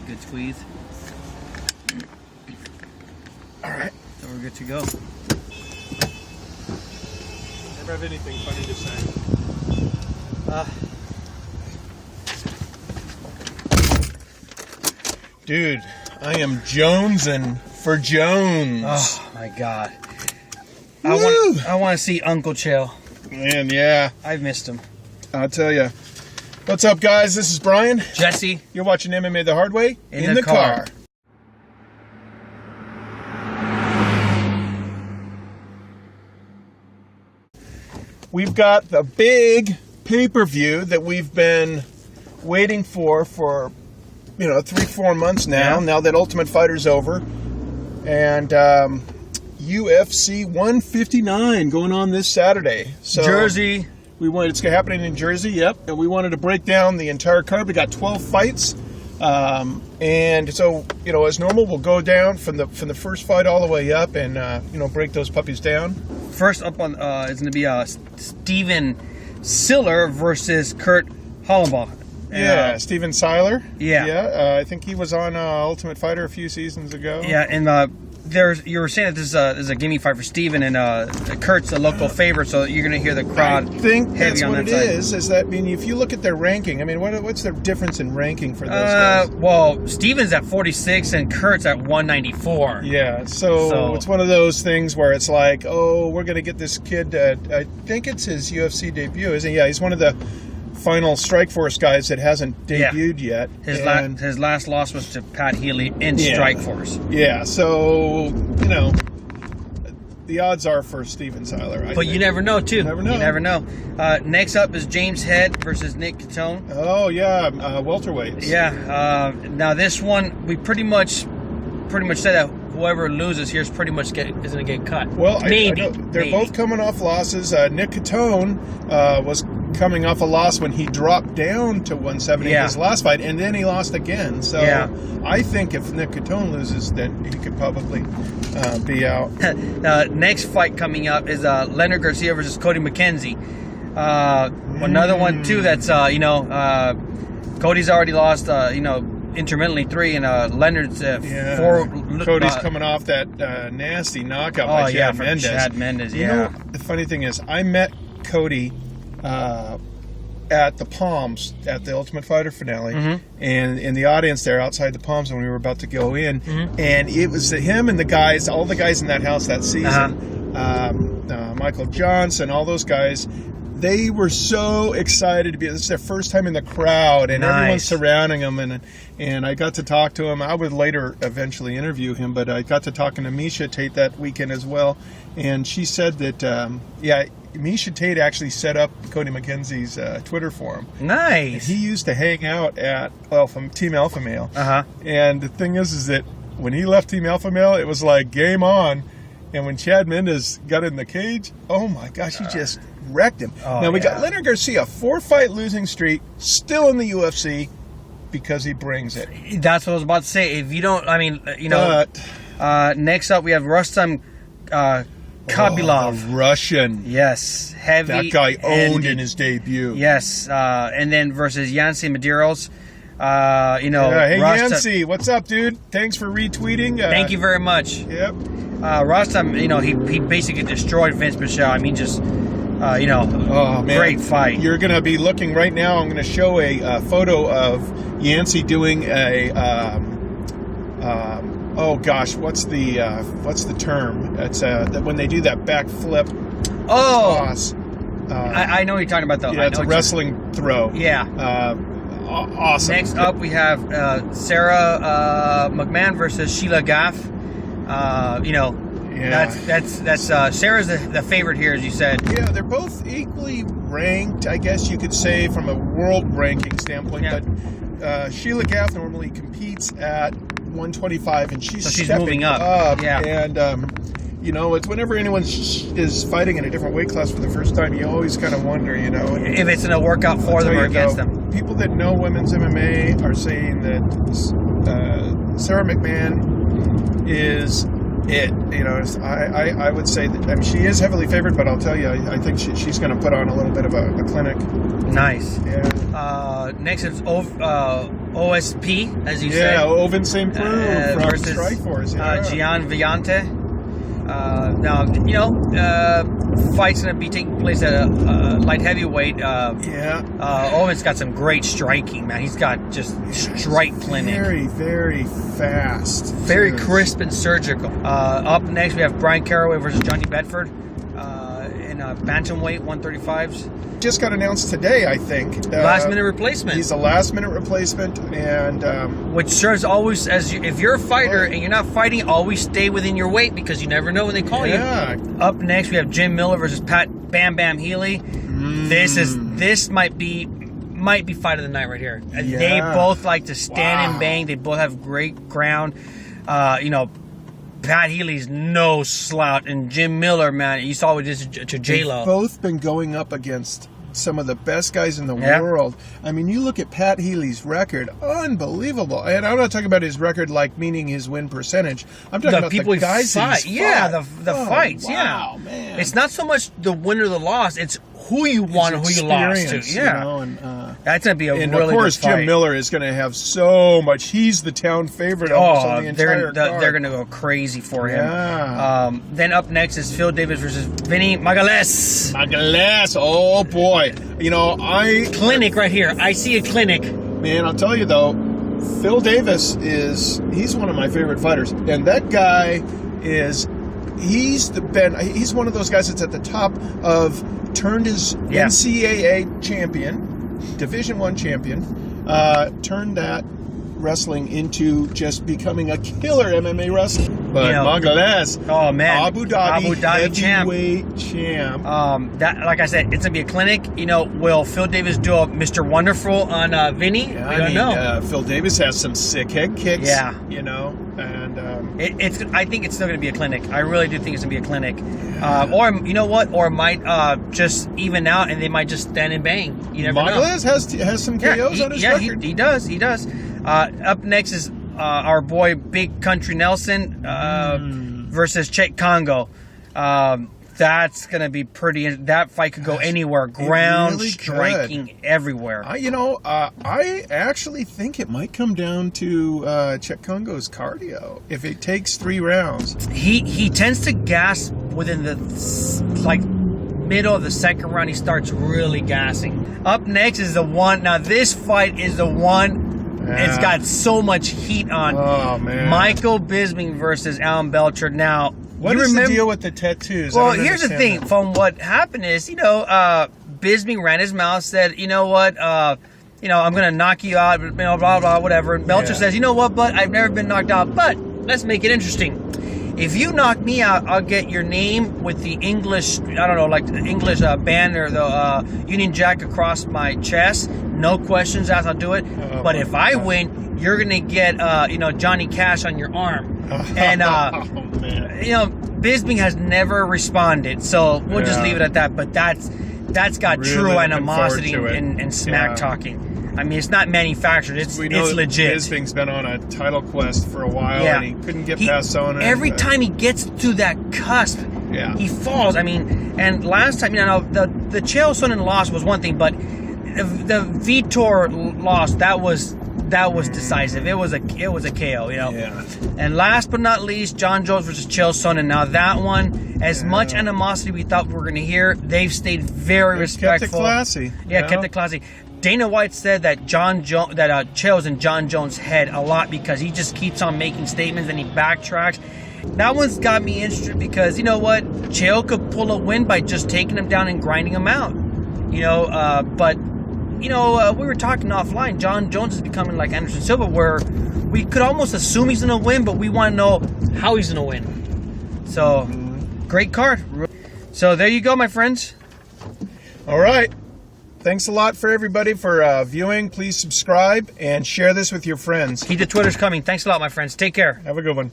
Good squeeze. All right. So we're good to go. Never have anything funny to say. Dude, I am jonesing for Jones. Oh my God. I want to see Uncle Chill. Man, yeah. I've missed him. I'll tell you. What's up, guys? This is Brian. Jesse. You're watching MMA the hard way in the car. We've got the big pay-per-view that we've been waiting for 3-4 months now. Yeah. Now that Ultimate Fighter's over, and UFC 159 going on this Saturday. So Jersey. It's happening in Jersey. Yep. And we wanted to break down the entire card. We got 12 fights, and so as normal, we'll go down from the first fight all the way up, and break those puppies down. First up on is going to be Steven Siller versus Kurt Hollandbach. Yeah, Steven Seiler. Yeah. I think he was on Ultimate Fighter a few seasons ago. Yeah, and you were saying that this is a gimme fight for Steven, and Kurt's a local favorite, so you're going to hear the crowd. I think heavy that's on what that it side. is that, if you look at their ranking, what's the difference in ranking for those guys? Well, Steven's at 46 and Kurt's at 194. Yeah, so it's one of those things where it's like, oh, we're going to get this kid, I think it's his UFC debut, isn't he? Yeah, he's one of the final Strikeforce guys that hasn't debuted yet. His last loss was to Pat Healy in Strikeforce. Yeah, so, the odds are for Steven Seiler. But you never know, too. You never know. Next up is James Head versus Nick Catone. Oh, yeah, welterweights. Yeah, now this one, we pretty much said that whoever loses here is pretty much is going to get cut. Well, maybe. They're both coming off losses. Nick Catone was coming off a loss when he dropped down to 170 in his last fight, and then he lost again. So I think if Nick Catone loses, then he could probably be out. Next fight coming up is Leonard Garcia versus Cody McKenzie. Another one too. That's Cody's already lost. Intermittently 3, and Leonard's 4. Cody's coming off that nasty knockout by Chad Mendes. Chad Mendes, The funny thing is, I met Cody at the Palms at the Ultimate Fighter finale, and in the audience there outside the Palms when we were about to go in, and it was him and all the guys in that house that season, Michael Johnson, all those guys. They were so excited to be. This is their first time in the crowd, and everyone's surrounding them. And I got to talk to him. I would later eventually interview him, but I got to talking to Misha Tate that weekend as well. And she said that, Misha Tate actually set up Cody McKenzie's Twitter for him. Nice. And he used to hang out at Team Alpha Male. And the thing is that when he left Team Alpha Male, it was like game on. And when Chad Mendes got in the cage, oh my gosh, he just wrecked him. Now we got Leonard Garcia, 4-fight losing streak, still in the UFC because he brings it. That's what I was about to say. If you don't, next up we have Rustam Khabilov. Russian. Yes, heavy. That guy owned in his debut. Yes, and then versus Yancy Medeiros. Hey Yancy, what's up, dude? Thanks for retweeting. Thank you very much. Yep. Rustam, he basically destroyed Vince Michelle. oh, man. Great fight. You're going to be looking right now. I'm going to show a photo of Yancy doing a. What's the term? It's when they do that back flip. Toss. I know what you're talking about though. Yeah, it's a wrestling throw. Yeah. Awesome. Next up, we have Sara McMann versus Sheila Gaff. That's Sarah's the favorite here, as you said. Yeah, they're both equally ranked, I guess you could say, from a world ranking standpoint. Yeah. But Sheila Gaff normally competes at 125, and she's moving up. Yeah. And it's whenever anyone is fighting in a different weight class for the first time, you always kind of wonder, if it's in a workout for them or against them. People that know women's MMA are saying that Sara McMann is it. You know, I would say that, I mean, she is heavily favored, but I'll tell you, I think she's going to put on a little bit of a clinic. Nice. Yeah. Next is OSP, as you say. Yeah, Oven St. Preux from versus Strikeforce. Yeah. Gian Villante. Now, you know, fight's going to be taking place at a light heavyweight. Owen's got some great striking, man. He's got just strike clinic. Very, very fast. Very crisp and surgical. Up next, we have Brian Carraway versus Johnny Bedford in bantamweight 135s. Just got announced today, I think. Last minute replacement. He's a last minute replacement, and which serves always as if you're a fighter and you're not fighting, always stay within your weight because you never know when they call you. Up next, we have Jim Miller versus Pat Bam Bam Healy. This might be fight of the night right here. Yeah. They both like to stand and bang. They both have great ground. You know, Pat Healy's no slouch, and Jim Miller, man, you saw what this to J-Lo. They've both been going up against some of the best guys in the world. I mean, you look at Pat Healy's record, unbelievable. And I'm not talking about his record, like meaning his win percentage. I'm talking about the guys fight. The fights. Wow, yeah, man. It's not so much the win or the loss; it's who you won and who you lost to. Yeah, you know, and, that's gonna be a and really of course, good fight. Jim Miller is going to have so much. He's the town favorite almost on the entire card. They're gonna go crazy for him. Yeah. Then up next is Phil Davis versus Vinny Magalhaes. Magalhaes, oh boy. You know, clinic right here. I see a clinic. Man, I'll tell you though, Phil Davis he's one of my favorite fighters, and that guy he's one of those guys that's at the top of turned his NCAA champion, Division I champion, turned that wrestling into just becoming a killer MMA wrestler. But Magalhaes, oh man, Abu Dhabi heavyweight champ. That, like I said, it's gonna be a clinic. You know, will Phil Davis do a Mr. Wonderful on Vinny? Yeah, I don't know. Phil Davis has some sick head kicks. Yeah, you know, and I think it's still gonna be a clinic. I really do think it's gonna be a clinic. Or you know what? Or it might just even out, and they might just stand and bang. You never know. Magalhaes has some KOs on his record. He does. Up next is our boy Big Country Nelson versus Czech Congo. That's going to be pretty. That fight could go anywhere. Ground really striking everywhere. I actually think it might come down to Czech Congo's cardio. If it takes 3 rounds, he tends to gas within the middle of the second round. He starts really gassing. Up next is the one. Now this fight is the one. It's got so much heat on. Oh man! Michael Bisping versus Alan Belcher. Now, what is the deal with the tattoos? Well, here's the thing. From what happened is, Bisping ran his mouth, said, you know what, I'm gonna knock you out, blah blah whatever. And Belcher says, you know what, but I've never been knocked out. But let's make it interesting. If you knock me out, I'll get your name with the English, the English banner, the Union Jack across my chest. No questions asked, I'll do it. But if I win, you're going to get, Johnny Cash on your arm. And, Bisping has never responded. So we'll just leave it at that. But that's got really true animosity and smack talking. I mean, it's not manufactured. It's legit. Bisping's been on a title quest for a while, and he couldn't get past Sonnen. Every time he gets to that cusp, he falls. I mean, and last time, the Chael Sonnen loss was one thing, but the Vitor loss, that was decisive. It was a KO, Yeah. And last but not least, Jon Jones versus Chael Sonnen. Now that one, as much animosity we thought we were going to hear, they've stayed very respectful. Kept it classy. Kept it classy. Dana White said that Chael's in Jon Jones' head a lot because he just keeps on making statements and he backtracks. That one's got me interested because, you know what? Chael could pull a win by just taking him down and grinding him out. But we were talking offline. Jon Jones is becoming like Anderson Silva, where we could almost assume he's going to win, but we want to know how he's going to win. So, great card. So, there you go, my friends. All right. Thanks a lot for everybody for viewing. Please subscribe and share this with your friends. Keep the Twitters coming. Thanks a lot, my friends. Take care. Have a good one.